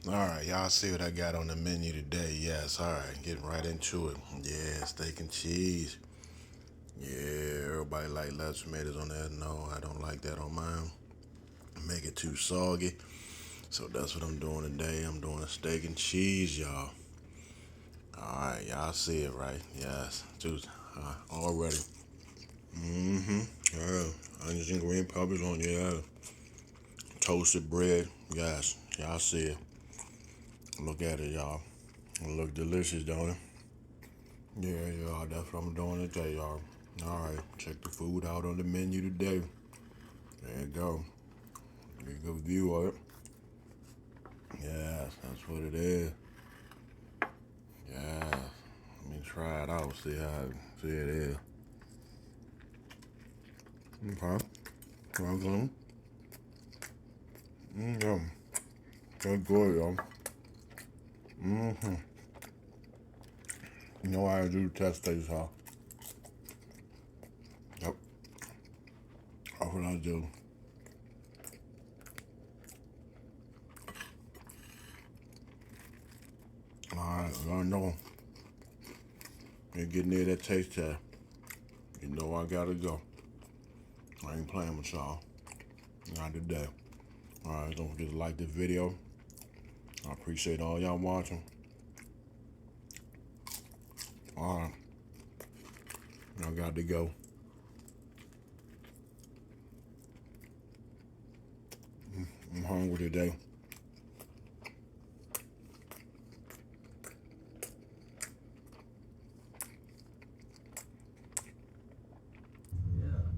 All right, y'all see what I got on the menu today? Yes, all right, getting right into it. Yeah, steak and cheese. Yeah, everybody like lettuce tomatoes on that. No, I don't like that on mine. Make it too soggy. So that's what I'm doing today. I'm doing a steak and cheese, y'all. All right, y'all see it, right? Yes, juice already. Mm-hmm. Yeah, onions and green peppers on, yeah. Toasted bread, yes. Y'all see it. Look at it, y'all. It look delicious, don't it? Yeah, y'all, that's what I'm doing today, y'all. All right, check the food out on the menu today. There you go. Get a good view of it. Yes, that's what it is. Yeah. Let me try it out, see it is. Okay. Okay. Yeah. That's good, y'all. Mm-hmm. You know how I do test these, huh? Yep. That's what I do. All right, I know. You get near that taste test. You know I gotta go. I ain't playing with y'all. Not today. All right, don't forget to like this video. I appreciate all y'all watching. All right, I got to go. I'm hungry today.